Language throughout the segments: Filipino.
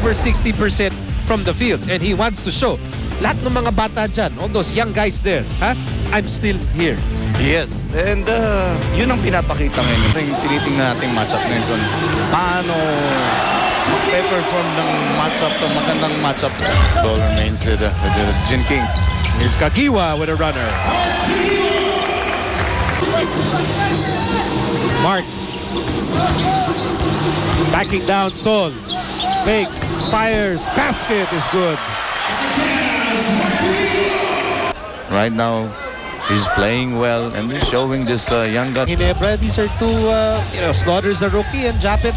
over 60% from the field. And he wants to show lahat ng mga bata dyan, all those young guys there, I'm still here. Yes, and yun ang pinapakita ngayon. Yung tinitingnan nating matchup ngayon kung paano mag-perform ng matchup to, magandang matchup. Ball remains with the Gin Kings. Here's Kagiwa with a runner. Mark. Backing down Sol. Fakes, fires, basket is good. Right now, he's playing well and he's showing this young guy. Ginebra, these are two, Slaughter's a rookie and Japet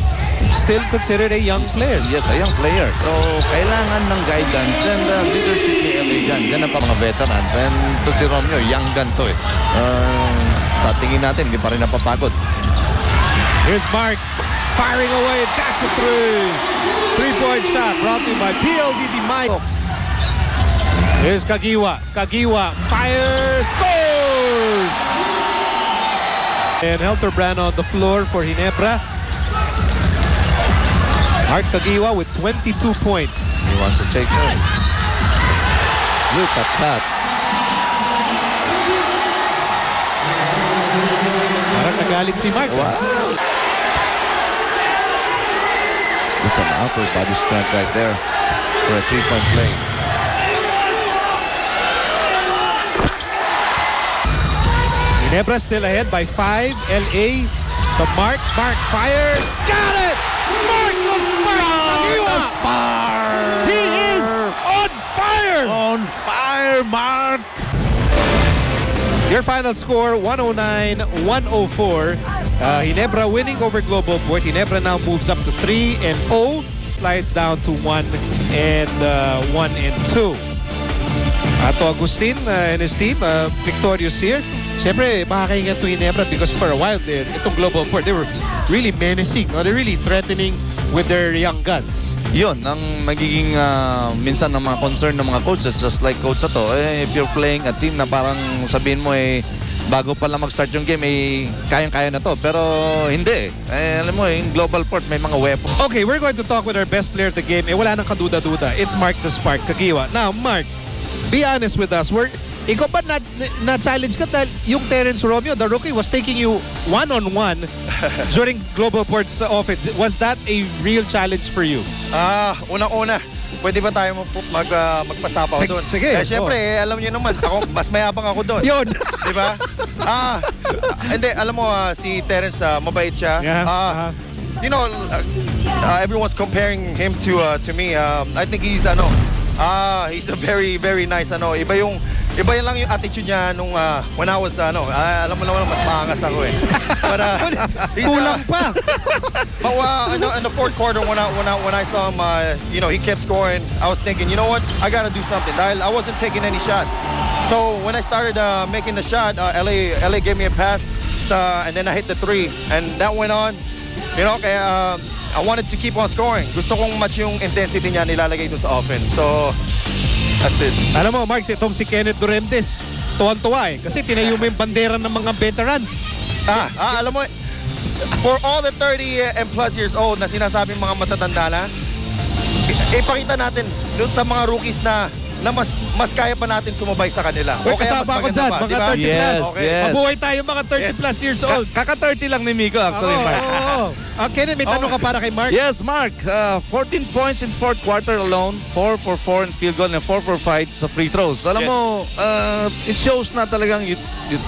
still considered a young player. Yes, a young player. So, kailangan ng guidance and leadership ni LA dyan. Dyan ang mga veterans. And to si Romeo, young gun to eh. Sa tingin natin, hindi pa rin napapagod. Here's Mark firing away. That's a three. Three-point shot brought to you by PLDT Mike. Here's Kagiwa. Kagiwa fires, scores! And Helterbrand on the floor for Ginebra. Mark Kagiwa with 22 points. He wants to take it. Look at that. Parang nagalit si Mark. Wow. That's an upper body strength right there for a three-point play. Ginebra still ahead by 5. LA to Mark. Mark fires. Got it! Mark the Spark! Kagiwa! He is on fire! On fire, Mark! Your final score, 109-104. Ginebra winning over Global Port. Ginebra now moves up to 3-0. Slides down to 1-2. Ato Agustin and his team, victorious here. Siyempre, makakaingat to Ginebra because for a while, itong Global Port, they were really menacing. They're really threatening with their young guns. Yun, ang magiging minsan ng mga concern ng mga coaches, just like Coach Sato, if you're playing a team na parang sabihin mo bago pa lang mag-start yung game, kayang-kaya na to. Pero hindi. Alam mo, in Global Port, may mga weapons. Okay, we're going to talk with our best player of the game. Wala nang kaduda-duda. It's Mark the Spark Kagiwa. Now, Mark, be honest with us. Ikaw ba na-challenge ka dahil yung Terence Romeo, the rookie, was taking you one-on-one during Global Port's offense. Was that a real challenge for you? Unang-una, pwede ba tayo magpasapaw doon? Sige. Siyempre, alam niyo naman, ako, mas mayabang ako doon. Yun. Diba? Hindi, alam mo, si Terence, mabait siya. Yeah. You know, everyone's comparing him to me. I think he's he's a very, very nice, iba yun lang yung attitude niya nung when I was, alam mo naman, mas maangas ako eh. But, kulang pa. But in the fourth quarter, when I saw him, he kept scoring. I was thinking, you know what? I gotta do something. Dahil I wasn't taking any shots. So when I started making the shot, LA gave me a pass, and then I hit the three, and that went on. Kaya I wanted to keep on scoring. Gusto kong match yung intensity niya nilalagay doon sa offense. So that's it. Alam mo, Mark, itong si Kenneth Duremdes, tuwan-tuwa kasi tinayo mo yung bandera ng mga veterans. Alam mo, for all the 30 and plus years old na sinasabing mga matatanda na, ipakita natin doon sa mga rookies na mas kaya pa natin sumabay sa kanila. Uy, kasama ako dyan, mga diba? 30 plus. Yes, yes. Mabuhay tayo mga 30 plus years old. Kaka-30 lang ni Miko actually, Mark. Kenneth, may tanong ka para kay Mark? Yes, Mark. 14 points in fourth quarter alone, 4 for 4 in field goal, and 4 for 5 sa free throws. Alam mo, it shows na talagang you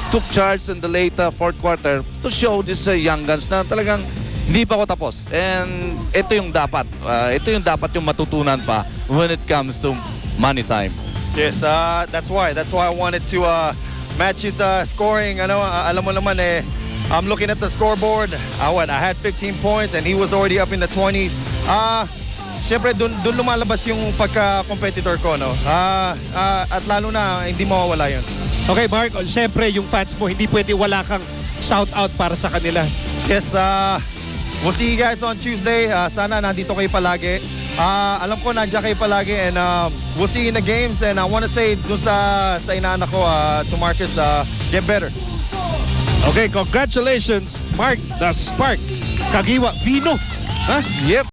took charge in the late fourth quarter to show this young guns na talagang hindi pa ako tapos. And ito yung dapat. Ito yung dapat yung matutunan pa when it comes to money time. Yes, that's why I wanted to match his scoring. Alam mo naman I'm looking at the scoreboard. I had 15 points and he was already up in the 20s. Siyempre dun lumalabas yung pagka-competitor ko, no. At lalo na hindi mawawala yun. Okay, Mark, siyempre yung fans mo hindi pwede wala kang shout out para sa kanila. Yes, we'll see you guys on Tuesday. Sana nandito kayo palagi. Alam ko nandiyan kayo palagi and we'll see you in the games and I want to say dun sa inaanak ko to Marcus, get better. Okay, congratulations, Mark the Spark Kagiwa. Vino. Yep.